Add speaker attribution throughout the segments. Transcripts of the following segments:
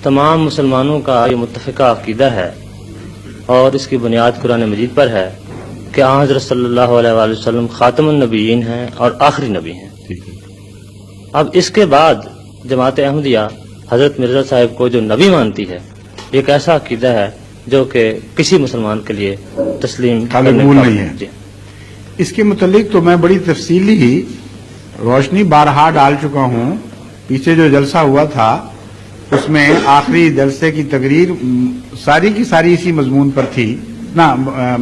Speaker 1: تمام مسلمانوں کا یہ متفقہ عقیدہ ہے اور اس کی بنیاد قرآن مجید پر ہے کہ آن حضرت صلی اللہ علیہ وآلہ وسلم خاتم النبیین ہیں اور آخری نبی ہیں۔ اب اس کے بعد جماعت احمدیہ حضرت مرزا صاحب کو جو نبی مانتی ہے، ایک ایسا عقیدہ ہے جو کہ کسی مسلمان کے لیے تسلیم
Speaker 2: قابل نہیں ہے۔
Speaker 1: جی۔
Speaker 2: اس کے متعلق تو میں بڑی تفصیلی روشنی بارہا ڈال چکا ہوں۔ پیچھے جو جلسہ ہوا تھا اس میں آخری جلسے کی تقریر ساری کی ساری اسی مضمون پر تھی، نہ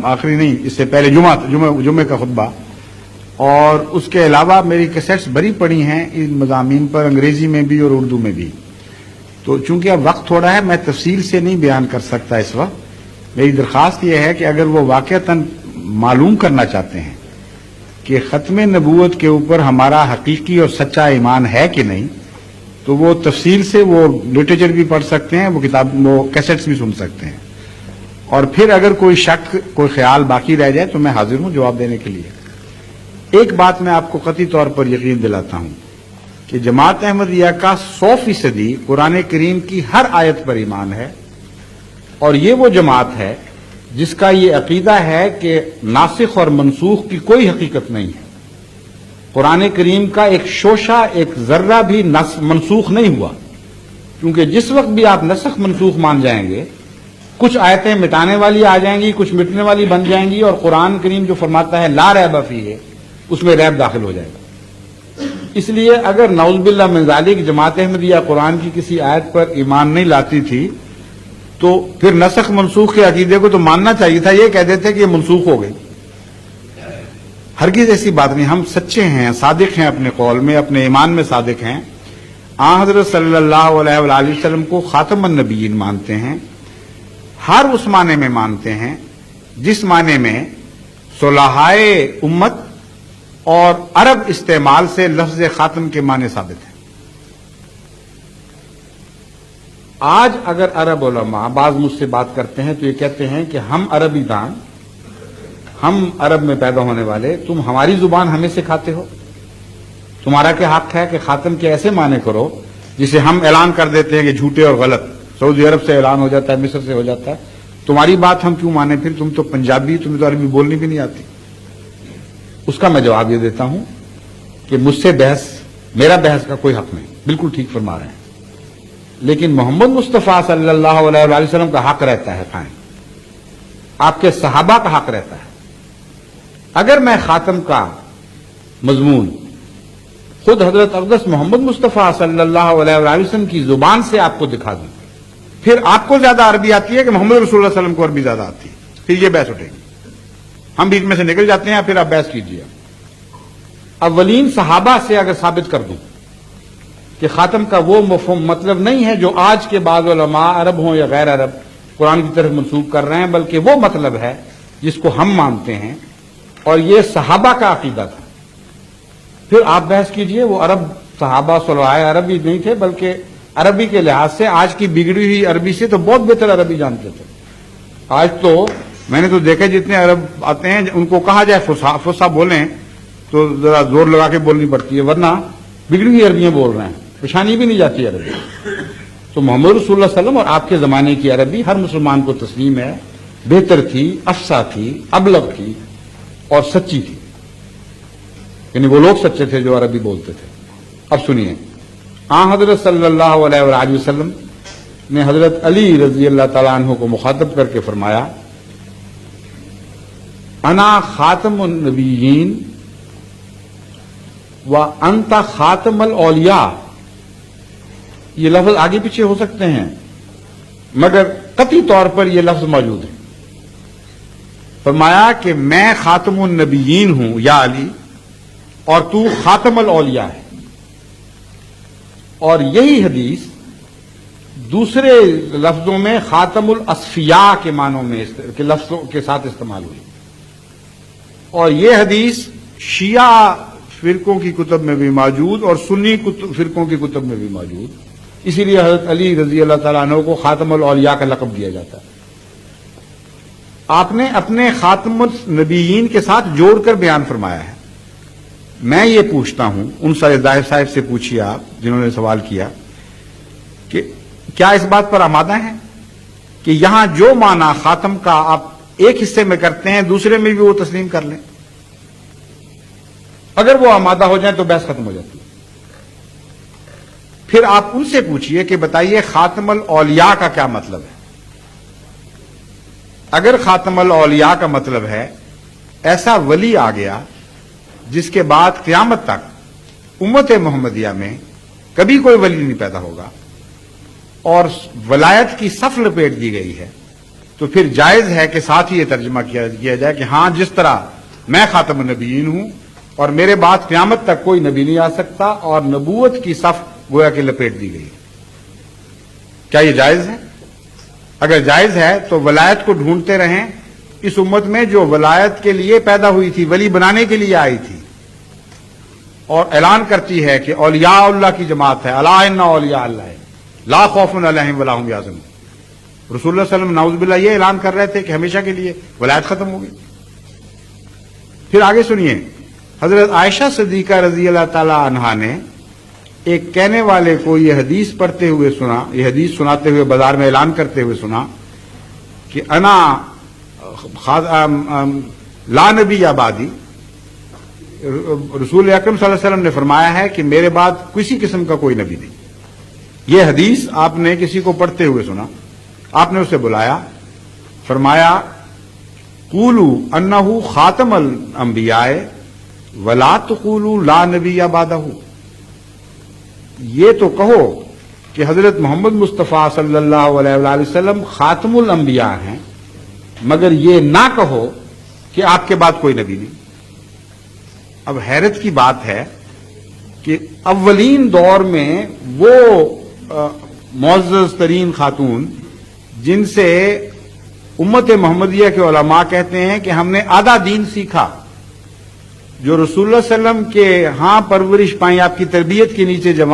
Speaker 2: آخری نہیں، اس سے پہلے جمعے کا خطبہ، اور اس کے علاوہ میری کیسٹس بری پڑی ہیں ان مضامین پر، انگریزی میں بھی اور اردو میں بھی۔ تو چونکہ اب وقت تھوڑا ہے، میں تفصیل سے نہیں بیان کر سکتا اس وقت۔ میری درخواست یہ ہے کہ اگر وہ واقعتاً معلوم کرنا چاہتے ہیں کہ ختم نبوت کے اوپر ہمارا حقیقی اور سچا ایمان ہے کہ نہیں، تو وہ تفصیل سے وہ لٹریچر بھی پڑھ سکتے ہیں، وہ کیسٹس بھی سن سکتے ہیں، اور پھر اگر کوئی شک، کوئی خیال باقی رہ جائے تو میں حاضر ہوں جواب دینے کے لیے۔ ایک بات میں آپ کو قطعی طور پر یقین دلاتا ہوں کہ جماعت احمدیہ کا 100% قرآن کریم کی ہر آیت پر ایمان ہے، اور یہ وہ جماعت ہے جس کا یہ عقیدہ ہے کہ ناسخ اور منسوخ کی کوئی حقیقت نہیں ہے۔ قرآن کریم کا ایک شوشہ، ایک ذرہ بھی منسوخ نہیں ہوا، کیونکہ جس وقت بھی آپ نسخ منسوخ مان جائیں گے، کچھ آیتیں مٹانے والی آ جائیں گی، کچھ مٹنے والی بن جائیں گی، اور قرآن کریم جو فرماتا ہے لا ریب فیہ، اس میں ریب داخل ہو جائے گا۔ اس لیے اگر نعوذ باللہ من ذالک جماعت احمدیہ قرآن کی کسی آیت پر ایمان نہیں لاتی تھی تو پھر نسخ منسوخ کے عقیدے کو تو ماننا چاہیے تھا، یہ کہہ دیتے کہ یہ منسوخ ہو گئی۔ ہرگز ایسی بات نہیں، ہم سچے ہیں، صادق ہیں اپنے قول میں، اپنے ایمان میں صادق ہیں۔ آن حضرت صلی اللہ علیہ وآلہ وسلم کو خاتم النبیین مانتے ہیں، ہر اس معنی میں مانتے ہیں جس معنی میں صلحائے امت اور عرب استعمال سے لفظ خاتم کے معنی ثابت ہیں۔ آج اگر عرب علماء بعض مجھ سے بات کرتے ہیں تو یہ کہتے ہیں کہ ہم عربی دان، ہم عرب میں پیدا ہونے والے، تم ہماری زبان ہمیں سکھاتے ہو، تمہارا کیا حق ہے کہ خاتم کے ایسے معنی کرو جسے ہم اعلان کر دیتے ہیں کہ جھوٹے اور غلط، سعودی عرب سے اعلان ہو جاتا ہے، مصر سے ہو جاتا ہے، تمہاری بات ہم کیوں مانیں؟ پھر تم تو پنجابی، تمہیں تو عربی بولنی بھی نہیں آتی۔ اس کا میں جواب یہ دیتا ہوں کہ مجھ سے میرا بحث کا کوئی حق نہیں، بالکل ٹھیک فرما رہے ہیں، لیکن محمد مصطفیٰ صلی اللہ علیہ وآلہ وسلم کا حق رہتا ہے قائم، آپ کے صحابہ کا حق رہتا ہے۔ اگر میں خاتم کا مضمون خود حضرت اقدس محمد مصطفیٰ صلی اللہ علیہ وآلہ وسلم کی زبان سے آپ کو دکھا دوں، پھر آپ کو زیادہ عربی آتی ہے کہ محمد رسول اللہ صلی اللہ علیہ وسلم کو عربی زیادہ آتی ہے، پھر یہ بحث اٹھے گی، ہم بیچ میں سے نکل جاتے ہیں، پھر آپ بحث کیجیے۔ اولین صحابہ سے اگر ثابت کر دوں کہ خاتم کا وہ مفہوم مطلب نہیں ہے جو آج کے بعض علماء عرب ہوں یا غیر عرب قرآن کی طرف منسوب کر رہے ہیں، بلکہ وہ مطلب ہے جس کو ہم مانتے ہیں، اور یہ صحابہ کا عقیدہ تھا، پھر آپ بحث کیجئے۔ وہ عرب صحابہ صلحائے عربی نہیں تھے، بلکہ عربی کے لحاظ سے آج کی بگڑی ہوئی عربی سے تو بہت بہتر عربی جانتے تھے۔ آج تو میں نے تو دیکھا جتنے عرب آتے ہیں ان کو کہا جائے فصحا بولیں تو ذرا زور لگا کے بولنی پڑتی ہے، ورنہ بگڑی ہوئی عربیاں بول رہے ہیں، پہچانی بھی نہیں جاتی عربی۔ تو محمد رسول اللہ صلی اللہ علیہ وسلم اور آپ کے زمانے کی عربی ہر مسلمان کو تسلیم ہے، بہتر تھی، افصح تھی، ابلغ تھی اور سچی تھی، یعنی وہ لوگ سچے تھے جو عربی بولتے تھے۔ اب سنیے، آن حضرت صلی اللہ علیہ وآلہ وسلم نے حضرت علی رضی اللہ تعالیٰ عنہ کو مخاطب کر کے فرمایا، انا خاتم النبیین و انت خاتم الاولیاء۔ یہ لفظ آگے پیچھے ہو سکتے ہیں مگر قطعی طور پر یہ لفظ موجود ہے۔ فرمایا کہ میں خاتم النبیین ہوں یا علی، اور تو خاتم الاولیاء ہے۔ اور یہی حدیث دوسرے لفظوں میں خاتم الاصفیاء کے معنوں میں کے لفظوں کے ساتھ استعمال ہوئی، اور یہ حدیث شیعہ فرقوں کی کتب میں بھی موجود اور سنی فرقوں کی کتب میں بھی موجود، اسی لیے حضرت علی رضی اللہ تعالیٰ عنہ کو خاتم الاولیاء کا لقب دیا جاتا ہے۔ آپ نے اپنے خاتم النبیین کے ساتھ جوڑ کر بیان فرمایا ہے۔ میں یہ پوچھتا ہوں، ان سارے ظاہر صاحب سے پوچھیے آپ جنہوں نے سوال کیا، کہ کیا اس بات پر آمادہ ہیں کہ یہاں جو معنی خاتم کا آپ ایک حصے میں کرتے ہیں دوسرے میں بھی وہ تسلیم کر لیں؟ اگر وہ آمادہ ہو جائیں تو بحث ختم ہو جاتی ہے۔ پھر آپ ان سے پوچھئے کہ بتائیے خاتم الاولیاء کا کیا مطلب ہے؟ اگر خاتم الاولیاء کا مطلب ہے ایسا ولی آ گیا جس کے بعد قیامت تک امت محمدیہ میں کبھی کوئی ولی نہیں پیدا ہوگا اور ولایت کی صف لپیٹ دی گئی ہے، تو پھر جائز ہے کہ ساتھ ہی یہ ترجمہ کیا جائے کہ ہاں جس طرح میں خاتم النبیین ہوں اور میرے بعد قیامت تک کوئی نبی نہیں آ سکتا اور نبوت کی صف گویا کہ لپیٹ دی گئی ہے۔ کیا یہ جائز ہے؟ اگر جائز ہے تو ولایت کو ڈھونڈتے رہیں اس امت میں جو ولایت کے لیے پیدا ہوئی تھی، ولی بنانے کے لیے آئی تھی اور اعلان کرتی ہے کہ اولیاء اللہ کی جماعت ہے، الا ان اولیاء اللہ لا خوف علیہم ولا هم یحزنون۔ رسول اللہ صلی اللہ علیہ وسلم نعوذ باللہ یہ اعلان کر رہے تھے کہ ہمیشہ کے لیے ولایت ختم ہو گئی۔ پھر آگے سنیے، حضرت عائشہ صدیقہ رضی اللہ تعالی عنہا نے ایک کہنے والے کو یہ حدیث پڑھتے ہوئے سنا، یہ حدیث سناتے ہوئے بازار میں اعلان کرتے ہوئے سنا کہ انا لا نبی آبادی، رسول اکرم صلی اللہ علیہ وسلم نے فرمایا ہے کہ میرے بعد کسی قسم کا کوئی نبی نہیں۔ یہ حدیث آپ نے کسی کو پڑھتے ہوئے سنا، آپ نے اسے بلایا، فرمایا قولوا انہ خاتم الانبیاء ولا تقولوا لا نبی بعدہ، یہ تو کہو کہ حضرت محمد مصطفیٰ صلی اللہ علیہ وآلہ وسلم خاتم الانبیاء ہیں، مگر یہ نہ کہو کہ آپ کے بعد کوئی نبی نہیں۔ اب حیرت کی بات ہے کہ اولین دور میں وہ معزز ترین خاتون جن سے امت محمدیہ کے علماء کہتے ہیں کہ ہم نے آدھا دین سیکھا، جو رسول اللہ صلی اللہ علیہ وسلم کے ہاں پرورش پائیں، آپ کی تربیت کے نیچے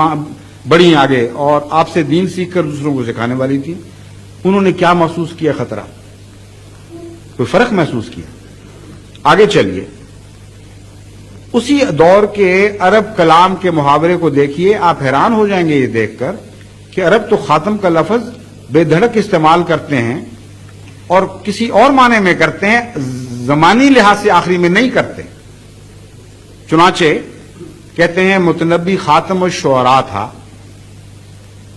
Speaker 2: بڑی آگے اور آپ سے دین سیکھ کر دوسروں کو سکھانے والی تھی، انہوں نے کیا محسوس کیا؟ خطرہ، کوئی فرق محسوس کیا؟ آگے چلیے، اسی دور کے عرب کلام کے محاورے کو دیکھیے، آپ حیران ہو جائیں گے یہ دیکھ کر کہ عرب تو خاتم کا لفظ بے دھڑک استعمال کرتے ہیں اور کسی اور معنی میں کرتے ہیں، زمانی لحاظ سے آخری میں نہیں کرتے۔ چنانچہ کہتے ہیں متنبی خاتم الشعراء تھا،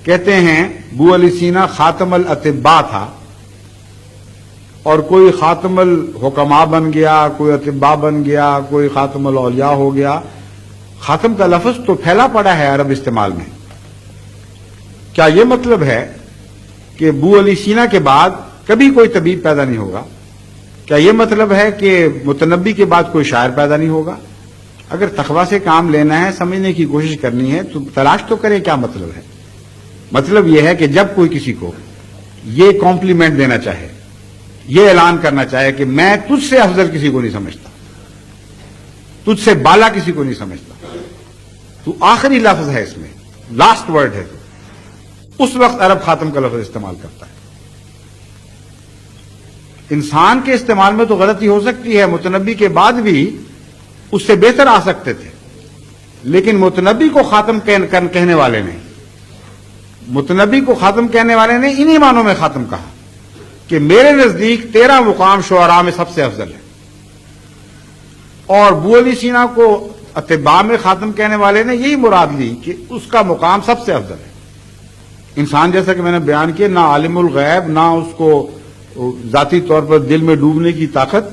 Speaker 2: کہتے ہیں ابو علی سینا خاتم الاطباء تھا، اور کوئی خاتم الحکماء بن گیا، کوئی اطباء بن گیا، کوئی خاتم الاولیاء ہو گیا۔ خاتم کا لفظ تو پھیلا پڑا ہے عرب استعمال میں۔ کیا یہ مطلب ہے کہ ابو علی سینا کے بعد کبھی کوئی طبیب پیدا نہیں ہوگا؟ کیا یہ مطلب ہے کہ متنبی کے بعد کوئی شاعر پیدا نہیں ہوگا؟ اگر تقویٰ سے کام لینا ہے، سمجھنے کی کوشش کرنی ہے تو تلاش تو کریں کیا مطلب ہے۔ مطلب یہ ہے کہ جب کوئی کسی کو یہ کمپلیمنٹ دینا چاہے، یہ اعلان کرنا چاہے کہ میں تجھ سے افضل کسی کو نہیں سمجھتا، تجھ سے بالا کسی کو نہیں سمجھتا، تو آخری لفظ ہے اس میں، لاسٹ ورڈ ہے، تو اس وقت عرب خاتم کا لفظ استعمال کرتا ہے۔ انسان کے استعمال میں تو غلطی ہو سکتی ہے، متنبی کے بعد بھی اس سے بہتر آ سکتے تھے، لیکن متنبی کو خاتم کہنے والے نے، متنبی کو خاتم کہنے والے نے انہی معنوں میں خاتم کہا کہ میرے نزدیک 13 مقام شعراء میں سب سے افضل ہے، اور ابو علی سینا کو اطباء میں خاتم کہنے والے نے یہی مراد لی کہ اس کا مقام سب سے افضل ہے۔ انسان جیسا کہ میں نے بیان کیا، نہ عالم الغیب، نہ اس کو ذاتی طور پر دل میں ڈوبنے کی طاقت،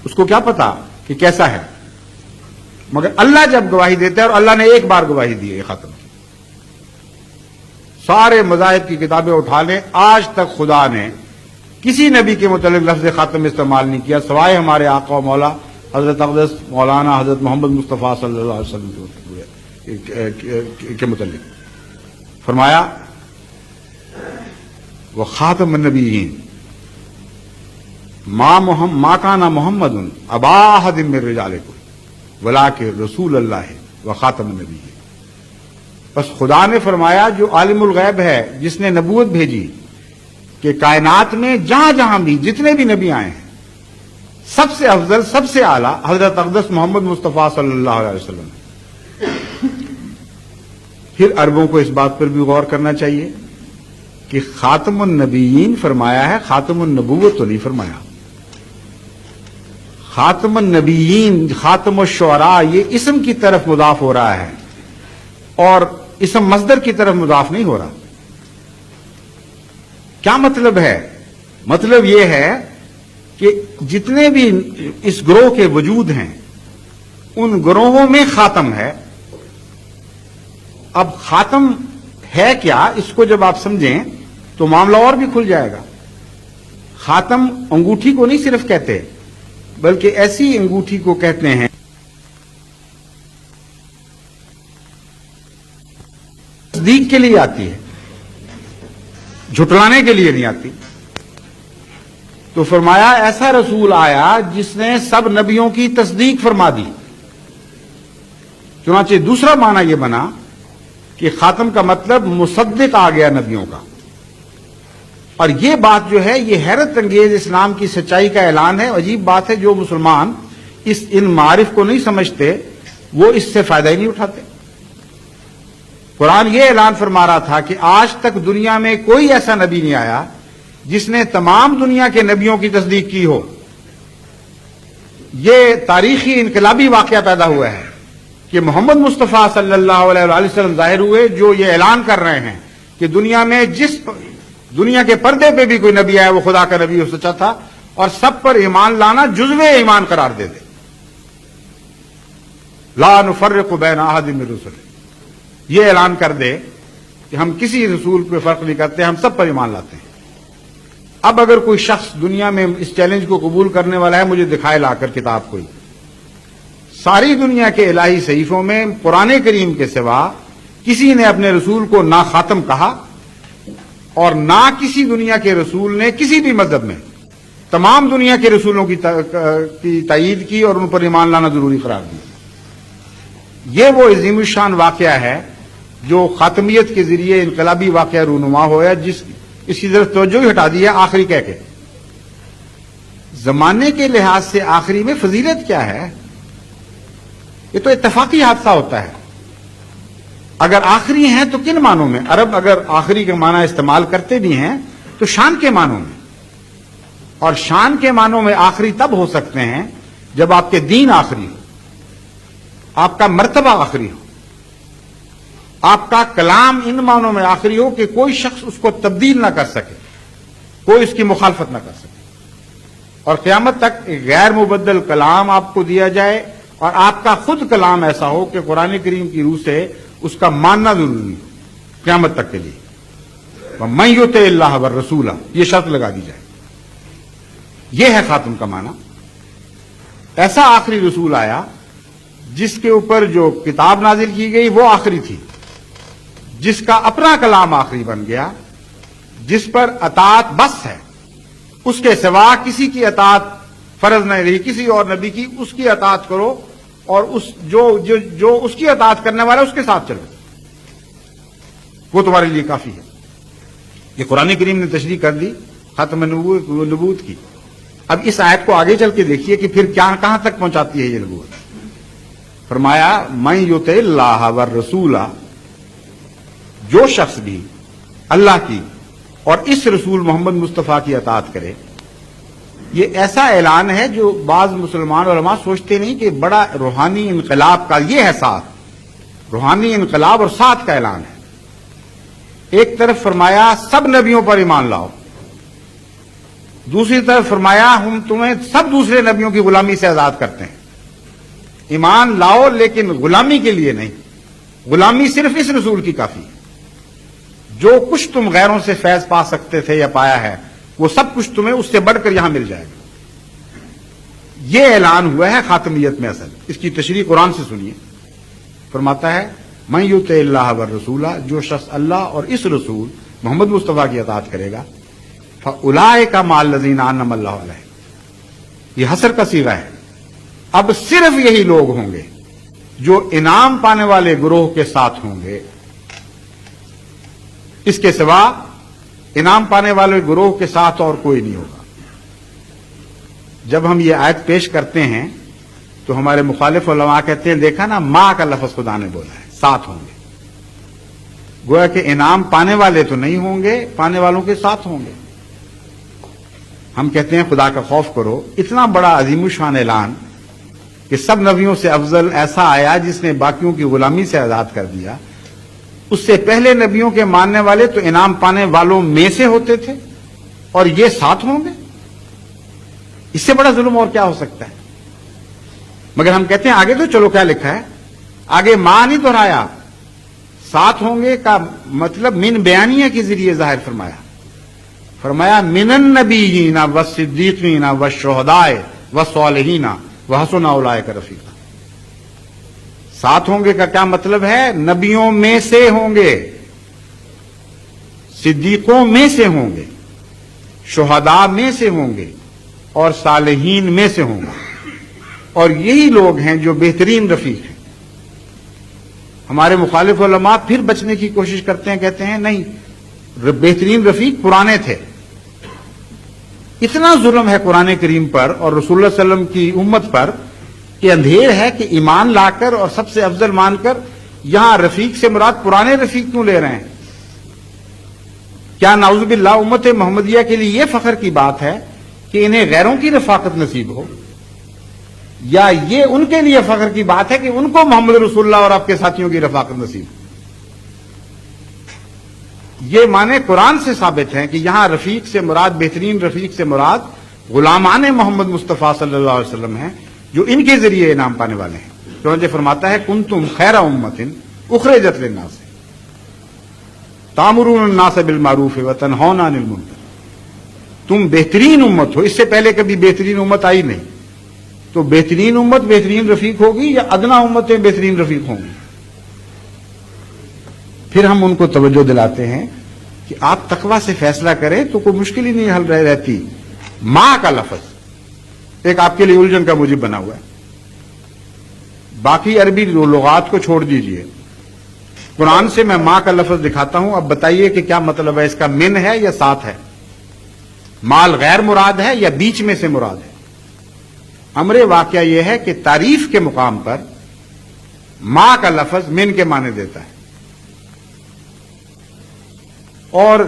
Speaker 2: اس کو کیا پتا کہ کیسا ہے، مگر اللہ جب گواہی دیتا ہے، اور اللہ نے ایک بار گواہی دی ہے خاتم کی۔ سارے مذاہب کی کتابیں اٹھا لیں، آج تک خدا نے کسی نبی کے متعلق لفظ خاتم استعمال نہیں کیا سوائے ہمارے آقا و مولا حضرت اقدس مولانا حضرت محمد مصطفیٰ صلی اللہ علیہ وسلم کے متعلق۔ فرمایا وہ خاتم النبیین ما کان محمد ابا احد من رجالکم ولکن رسول اللہ و خاتم النبیین۔ بس خدا نے فرمایا جو عالم الغیب ہے، جس نے نبوت بھیجی کہ کائنات میں جہاں جہاں بھی جتنے بھی نبی آئے ہیں، سب سے افضل، سب سے اعلیٰ حضرت اقدس محمد مصطفیٰ صلی اللہ علیہ وسلم۔ پھر عربوں کو اس بات پر بھی غور کرنا چاہیے کہ خاتم النبیین فرمایا ہے، خاتم النبوت تو نہیں فرمایا۔ خاتم النبیین، خاتم الشعراء، یہ اسم کی طرف مضاف ہو رہا ہے اور اسم مصدر کی طرف مضاف نہیں ہو رہا۔ کیا مطلب ہے؟ مطلب یہ ہے کہ جتنے بھی اس گروہ کے وجود ہیں ان گروہوں میں خاتم ہے۔ اب خاتم ہے کیا، اس کو جب آپ سمجھیں تو معاملہ اور بھی کھل جائے گا۔ خاتم انگوٹھی کو نہیں صرف کہتے، بلکہ ایسی انگوٹھی کو کہتے ہیں تصدیق کے لیے آتی ہے، جھٹلانے کے لیے نہیں آتی۔ تو فرمایا ایسا رسول آیا جس نے سب نبیوں کی تصدیق فرما دی۔ چنانچہ دوسرا معنی یہ بنا کہ خاتم کا مطلب مصدق آ گیا نبیوں کا۔ اور یہ بات جو ہے یہ حیرت انگیز اسلام کی سچائی کا اعلان ہے۔ عجیب بات ہے، جو مسلمان ان معارف کو نہیں سمجھتے وہ اس سے فائدہ ہی نہیں اٹھاتے۔ قرآن یہ اعلان فرما رہا تھا کہ آج تک دنیا میں کوئی ایسا نبی نہیں آیا جس نے تمام دنیا کے نبیوں کی تصدیق کی ہو۔ یہ تاریخی انقلابی واقعہ پیدا ہوا ہے کہ محمد مصطفیٰ صلی اللہ علیہ وآلہ وسلم ظاہر ہوئے، جو یہ اعلان کر رہے ہیں کہ دنیا میں دنیا کے پردے پہ بھی کوئی نبی آیا وہ خدا کا نبی اور سچا تھا، اور سب پر ایمان لانا جزو ایمان قرار دے دے۔ لا نفرق بین احد من رسله، یہ اعلان کر دے کہ ہم کسی رسول پہ فرق نہیں کرتے، ہم سب پر ایمان لاتے ہیں۔ اب اگر کوئی شخص دنیا میں اس چیلنج کو قبول کرنے والا ہے، مجھے دکھائے لا کر کتاب کوئی، ساری دنیا کے الہی صحیفوں میں قرآن کریم کے سوا کسی نے اپنے رسول کو نہ خاتم کہا اور نہ کسی دنیا کے رسول نے کسی بھی مذہب میں تمام دنیا کے رسولوں کی تائید کی اور ان پر ایمان لانا ضروری قرار دیا۔ یہ وہ عظیم الشان واقعہ ہے جو خاتمیت کے ذریعے انقلابی واقعہ رونما ہوا، اس کی طرف توجہ ہی ہٹا دی ہے آخری کہہ کے۔ زمانے کے لحاظ سے آخری میں فضیلت کیا ہے؟ یہ تو اتفاقی حادثہ ہوتا ہے۔ اگر آخری ہیں تو کن معنوں میں؟ عرب اگر آخری کے معنی استعمال کرتے بھی ہیں تو شان کے معنوں میں، اور شان کے معنوں میں آخری تب ہو سکتے ہیں جب آپ کے دین آخری ہو، آپ کا مرتبہ آخری ہو، آپ کا کلام ان معنوں میں آخری ہو کہ کوئی شخص اس کو تبدیل نہ کر سکے، کوئی اس کی مخالفت نہ کر سکے، اور قیامت تک ایک غیر مبدل کلام آپ کو دیا جائے اور آپ کا خود کلام ایسا ہو کہ قرآن کریم کی روح سے اس کا ماننا ضروری ہو قیامت تک کے لیے۔ وَمَن يُطِعِ اللَّهَ وَالرَّسُولَ، یہ شرط لگا دی جائے۔ یہ ہے خاتم کا معنی۔ ایسا آخری رسول آیا جس کے اوپر جو کتاب نازل کی گئی وہ آخری تھی، جس کا اپنا کلام آخری بن گیا، جس پر اطاعت بس ہے، اس کے سوا کسی کی اطاعت فرض نہیں رہی، کسی اور نبی کی، اس کی اطاعت کرو اور جو اس کی اطاعت کرنے والا اس کے ساتھ چلو، وہ تمہارے لیے کافی ہے۔ یہ قرآن کریم نے تشریح کر دی ختم نبوت کی۔ اب اس آیت کو آگے چل کے دیکھیے کہ پھر کہاں تک پہنچاتی ہے یہ نبوت۔ فرمایا من یطع اللہ والرسول، جو شخص بھی اللہ کی اور اس رسول محمد مصطفیٰ کی اطاعت کرے۔ یہ ایسا اعلان ہے جو بعض مسلمان علماء سوچتے نہیں کہ بڑا روحانی انقلاب کا یہ ہے، ساتھ روحانی انقلاب اور ساتھ کا اعلان ہے۔ ایک طرف فرمایا سب نبیوں پر ایمان لاؤ، دوسری طرف فرمایا ہم تمہیں سب دوسرے نبیوں کی غلامی سے آزاد کرتے ہیں۔ ایمان لاؤ لیکن غلامی کے لیے نہیں، غلامی صرف اس رسول کی کافی ہے۔ جو کچھ تم غیروں سے فیض پا سکتے تھے یا پایا ہے وہ سب کچھ تمہیں اس سے بڑھ کر یہاں مل جائے گا۔ یہ اعلان ہوا ہے خاتمیت میں اصل۔ اس کی تشریح قرآن سے سنیے۔ فرماتا ہے من یطع اللہ والرسول، جو شخص اللہ اور اس رسول محمد مصطفیٰ کی اطاعت کرے گا، فاولئک مع الذین انعم اللہ علیہم، یہ حصر کا صیغہ ہے۔ اب صرف یہی لوگ ہوں گے جو انعام پانے والے گروہ کے ساتھ ہوں گے، اس کے سوا انعام پانے والے گروہ کے ساتھ اور کوئی نہیں ہوگا۔ جب ہم یہ آیت پیش کرتے ہیں تو ہمارے مخالف علماء کہتے ہیں دیکھا نا، ماں کا لفظ خدا نے بولا ہے، ساتھ ہوں گے۔ گویا کہ انعام پانے والے تو نہیں ہوں گے، پانے والوں کے ساتھ ہوں گے۔ ہم کہتے ہیں خدا کا خوف کرو، اتنا بڑا عظیم الشان اعلان کہ سب نبیوں سے افضل ایسا آیا جس نے باقیوں کی غلامی سے آزاد کر دیا۔ اس سے پہلے نبیوں کے ماننے والے تو انعام پانے والوں میں سے ہوتے تھے، اور یہ ساتھ ہوں گے۔ اس سے بڑا ظلم اور کیا ہو سکتا ہے؟ مگر ہم کہتے ہیں آگے تو چلو کیا لکھا ہے، آگے ماں نہیں دہرایا، ساتھ ہوں گے کا مطلب من بیانیہ کے ذریعے ظاہر فرمایا من النبیین والصدیقین والشہداء والصالحین وحسن اولئک رفیقا۔ ساتھ ہوں گے کا کیا مطلب ہے؟ نبیوں میں سے ہوں گے، صدیقوں میں سے ہوں گے، شہداء میں سے ہوں گے، اور صالحین میں سے ہوں گے، اور یہی لوگ ہیں جو بہترین رفیق ہیں۔ ہمارے مخالف علماء پھر بچنے کی کوشش کرتے ہیں، کہتے ہیں نہیں، بہترین رفیق پرانے تھے۔ اتنا ظلم ہے قرآن کریم پر اور رسول اللہ صلی اللہ علیہ وسلم کی امت پر کہ اندھیر ہے کہ ایمان لا کر اور سب سے افضل مان کر یہاں رفیق سے مراد پرانے رفیق کیوں لے رہے ہیں؟ کیا نعوذ باللہ امت محمدیہ کے لیے یہ فخر کی بات ہے کہ انہیں غیروں کی رفاقت نصیب ہو، یا یہ ان کے لیے فخر کی بات ہے کہ ان کو محمد رسول اللہ اور آپ کے ساتھیوں کی رفاقت نصیب ہو؟ یہ معنی قرآن سے ثابت ہیں کہ یہاں رفیق سے مراد، بہترین رفیق سے مراد غلامان محمد مصطفیٰ صلی اللہ علیہ وسلم ہیں، جو ان کے ذریعے انعام پانے والے ہیں۔ چنانچہ فرماتا ہے کنتم خیر امت اخرجت للناس تامرون الناس بالمعروف وتنہون عن المنکر۔ تم بہترین امت ہو، اس سے پہلے کبھی بہترین امت آئی نہیں، تو بہترین امت بہترین رفیق ہوگی یا ادنا امتیں بہترین رفیق ہوں گی؟ پھر ہم ان کو توجہ دلاتے ہیں کہ آپ تقوی سے فیصلہ کریں تو کوئی مشکل ہی نہیں حل رہتی۔ ماں کا لفظ ایک آپ کے لیے الجھن کا موجب بنا ہوا ہے۔ باقی عربی لغات کو چھوڑ دیجئے، قرآن سے میں ماں کا لفظ دکھاتا ہوں، اب بتائیے کہ کیا مطلب ہے اس کا؟ من ہے یا ساتھ ہے؟ مال غیر مراد ہے یا بیچ میں سے مراد ہے؟ امر واقعہ یہ ہے کہ تعریف کے مقام پر ماں کا لفظ من کے معنی دیتا ہے، اور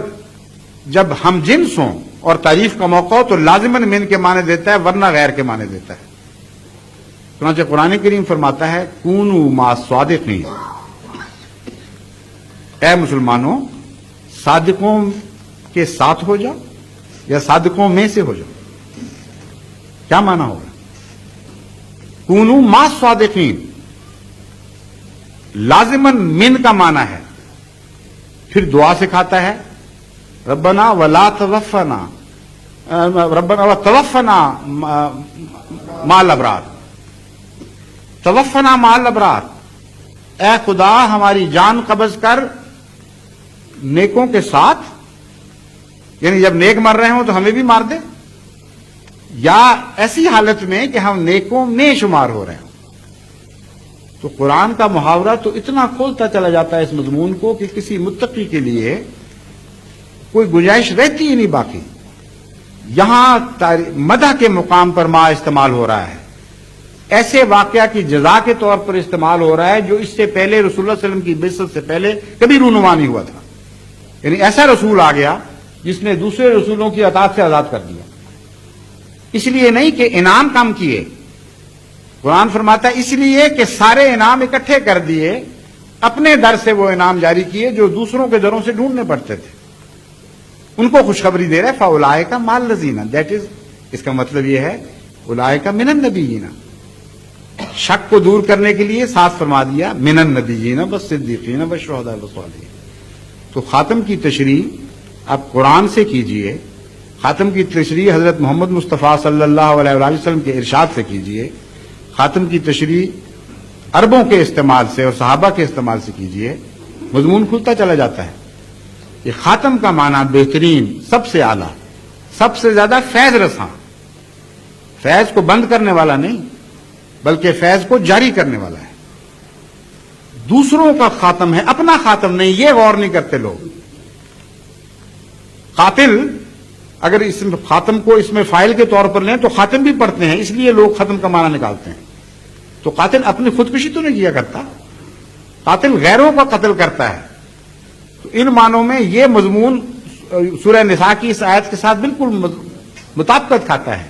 Speaker 2: جب ہم جنس ہوں اور تعریف کا موقع ہو تو لازماً من کے معنی دیتا ہے، ورنہ غیر کے معنی دیتا ہے۔ چنانچہ قرآن کریم فرماتا ہے کونوا مع الصادقین، اے مسلمانوں صادقوں کے ساتھ ہو جاؤ یا صادقوں میں سے ہو جاؤ۔ کیا معنی ہوگا؟ کونوا مع الصادقین لازماً من کا معنی ہے۔ پھر دعا سکھاتا ہے ربنا ولا توفنا، ربنا وتوفنا مع الابرار، توفنا مع الابرار، اے خدا ہماری جان قبض کر نیکوں کے ساتھ، یعنی جب نیک مر رہے ہوں تو ہمیں بھی مار دے، یا ایسی حالت میں کہ ہم نیکوں میں شمار ہو رہے ہوں۔ تو قرآن کا محاورہ تو اتنا کھولتا چلا جاتا ہے اس مضمون کو کہ کسی متقی کے لیے کوئی گنجائش رہتی ہی نہیں باقی۔ یہاں مدح کے مقام پر ما استعمال ہو رہا ہے، ایسے واقعہ کی جزا کے طور پر استعمال ہو رہا ہے جو اس سے پہلے رسول اللہ صلی اللہ علیہ وسلم کی بعثت سے پہلے کبھی رونما نہیں ہوا تھا۔ یعنی ایسا رسول آ گیا جس نے دوسرے رسولوں کی اطاعت سے آزاد کر دیا۔ اس لیے نہیں کہ انعام کم کیے، قرآن فرماتا ہے اس لیے کہ سارے انعام اکٹھے کر دیے، اپنے در سے وہ انعام جاری کیے جو دوسروں کے دروں سے ڈھونڈنے پڑتے تھے۔ ان کو خوشخبری دے رہا ہے فاولئک مع الذین، دیٹ از، اس کا مطلب یہ ہے اولئک من النبیین، شک کو دور کرنے کے لیے ساتھ فرما دیا من النبیین والصدیقین والشہداء والصالحین۔ تو خاتم کی تشریح آپ قرآن سے کیجئے، خاتم کی تشریح حضرت محمد مصطفیٰ صلی اللہ علیہ وآلہ وسلم کے ارشاد سے کیجئے، خاتم کی تشریح عربوں کے استعمال سے اور صحابہ کے استعمال سے کیجئے، مضمون کھلتا چلا جاتا ہے۔ یہ خاتم کا معنی بہترین، سب سے اعلیٰ، سب سے زیادہ فیض رساں، فیض کو بند کرنے والا نہیں بلکہ فیض کو جاری کرنے والا ہے۔ دوسروں کا خاتم ہے، اپنا خاتم نہیں، یہ غور نہیں کرتے لوگ۔ قاتل اگر اس خاتم کو اس میں فائل کے طور پر لیں تو خاتم بھی پڑھتے ہیں، اس لیے لوگ ختم کا معنی نکالتے ہیں۔ تو قاتل اپنی خودکشی تو نہیں کیا کرتا، قاتل غیروں کا قتل کرتا ہے۔ تو ان معنوں میں یہ مضمون سورہ نساء کی اس آیت کے ساتھ بالکل مطابقت کھاتا ہے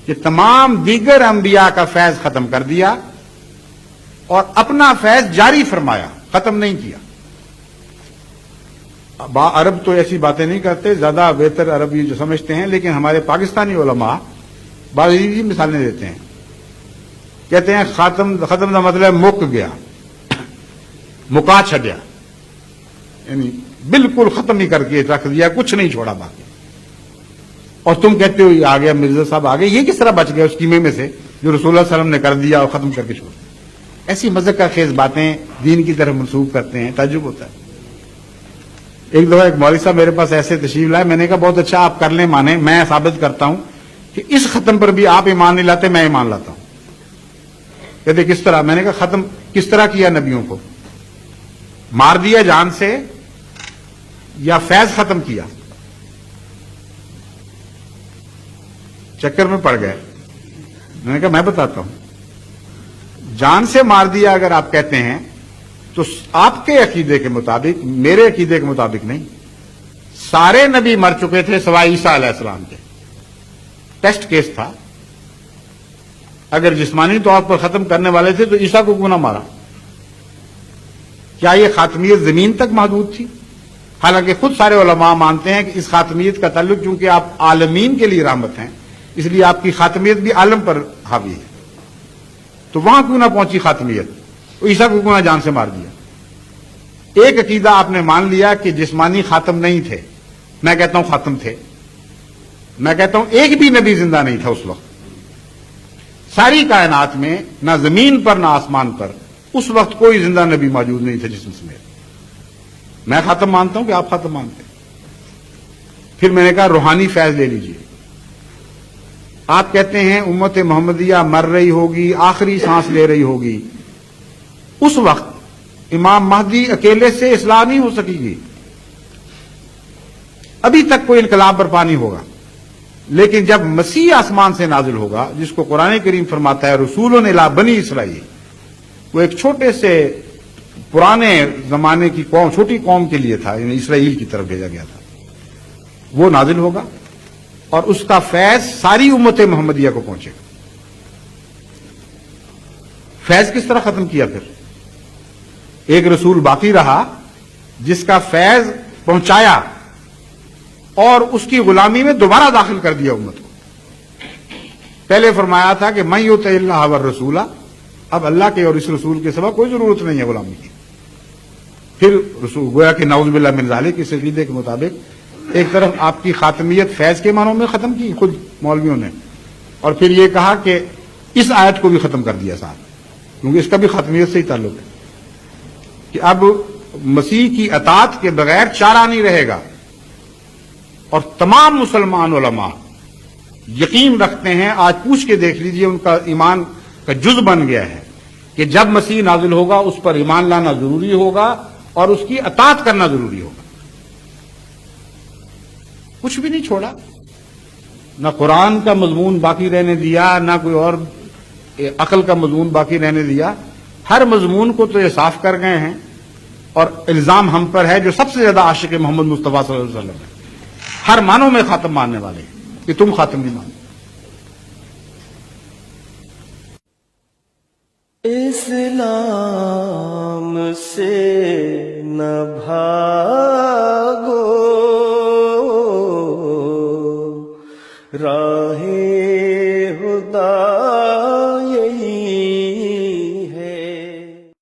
Speaker 2: کہ تمام دیگر انبیاء کا فیض ختم کر دیا اور اپنا فیض جاری فرمایا، ختم نہیں کیا۔ عرب تو ایسی باتیں نہیں کرتے، زیادہ بہتر عرب یہ جو سمجھتے ہیں، لیکن ہمارے پاکستانی علماء بعض مثالیں دیتے ہیں، کہتے ہیں ختم کا مطلب مک گیا، مکا چھڈیا، یعنی بالکل ختم ہی کر کے رکھ دیا، کچھ نہیں چھوڑا باقی۔ اور تم کہتے ہو یہ آ گیا مرزا صاحب آ گئے، یہ کس طرح بچ گیا اس قیمے میں سے جو رسول اللہ صلی اللہ علیہ وسلم نے کر دیا اور ختم کر کے چھوڑ دیا؟ ایسی مذہب کا خیز باتیں دین کی طرف منسوخ کرتے ہیں، تعجب ہوتا ہے۔ ایک دفعہ ایک مولوی صاحب میرے پاس ایسے تشریف لائے، میں نے کہا بہت اچھا آپ کر لیں مانے، میں ثابت کرتا ہوں کہ اس ختم پر بھی آپ ایمان نہیں لاتے، میں ایمان لاتا ہوں۔ کہتے کس طرح؟ میں نے کہا ختم کس طرح کیا نبیوں کو؟ مار دیا جان سے یا فیض ختم کیا؟ چکر میں پڑ گئے۔ میں نے کہا میں بتاتا ہوں، جان سے مار دیا اگر آپ کہتے ہیں تو آپ کے عقیدے کے مطابق، میرے عقیدے کے مطابق نہیں، سارے نبی مر چکے تھے سوائے عیسیٰ علیہ السلام کے۔ ٹیسٹ کیس تھا، اگر جسمانی طور پر ختم کرنے والے تھے تو عیسیٰ کو کیوں نہ مارا؟ کیا یہ خاتمیت زمین تک محدود تھی؟ حالانکہ خود سارے علماء مانتے ہیں کہ اس خاتمیت کا تعلق، چونکہ آپ عالمین کے لیے رحمت ہیں، اس لیے آپ کی خاتمیت بھی عالم پر حاوی ہے، تو وہاں کیوں نہ پہنچی خاتمیت؟ عیسیٰ کو کیوں نہ جان سے مار دیا؟ ایک عقیدہ آپ نے مان لیا کہ جسمانی خاتم نہیں تھے، میں کہتا ہوں خاتم تھے، میں کہتا ہوں ایک بھی نبی زندہ نہیں تھا اس وقت، ساری کائنات میں نہ زمین پر نہ آسمان پر اس وقت کوئی زندہ نبی موجود نہیں تھا جسم سمیت۔ میں خاتم مانتا ہوں کہ آپ خاتم مانتے ہیں۔ پھر میں نے کہا روحانی فیض لے لیجئے۔ آپ کہتے ہیں امت محمدیہ مر رہی ہوگی، آخری سانس لے رہی ہوگی، اس وقت امام مہدی اکیلے سے اصلاح نہیں ہو سکے گی، ابھی تک کوئی انقلاب برپا نہیں ہوگا، لیکن جب مسیح آسمان سے نازل ہوگا، جس کو قرآن کریم فرماتا ہے رسول الی بنی اسرائیل، وہ ایک چھوٹے سے پرانے زمانے کی قوم، چھوٹی قوم کے لیے تھا، یعنی اسرائیل کی طرف بھیجا گیا تھا، وہ نازل ہوگا اور اس کا فیض ساری امت محمدیہ کو پہنچے گا۔ فیض کس طرح ختم کیا؟ پھر ایک رسول باقی رہا جس کا فیض پہنچایا اور اس کی غلامی میں دوبارہ داخل کر دیا امت کو۔ پہلے فرمایا تھا کہ من یطع اللہ والرسول، اب اللہ کے اور اس رسول کے سوا کوئی ضرورت نہیں ہے غلامی کی۔ پھر رسول گویا کہ نعوذ باللہ من ذالک، اس عقیدے کے مطابق ایک طرف آپ کی خاتمیت فیض کے معنوں میں ختم کی خود مولویوں نے، اور پھر یہ کہا کہ اس آیت کو بھی ختم کر دیا ساتھ، کیونکہ اس کا بھی خاتمیت سے ہی تعلق ہے کہ اب مسیح کی اطاعت کے بغیر چارہ نہیں رہے گا۔ اور تمام مسلمان علماء یقین رکھتے ہیں، آج پوچھ کے دیکھ لیجئے، ان کا ایمان کا جز بن گیا ہے کہ جب مسیح نازل ہوگا اس پر ایمان لانا ضروری ہوگا اور اس کی اطاعت کرنا ضروری ہوگا۔ کچھ بھی نہیں چھوڑا، نہ قرآن کا مضمون باقی رہنے دیا، نہ کوئی اور عقل کا مضمون باقی رہنے دیا، ہر مضمون کو تو یہ صاف کر گئے ہیں، اور الزام ہم پر ہے جو سب سے زیادہ عاشق محمد مصطفیٰ صلی اللہ علیہ وسلم ہے، ہر معنوں میں خاتم ماننے والے کہ تم خاتم نہیں مانتے۔
Speaker 3: اسلام سے نہ بھاگو، راہ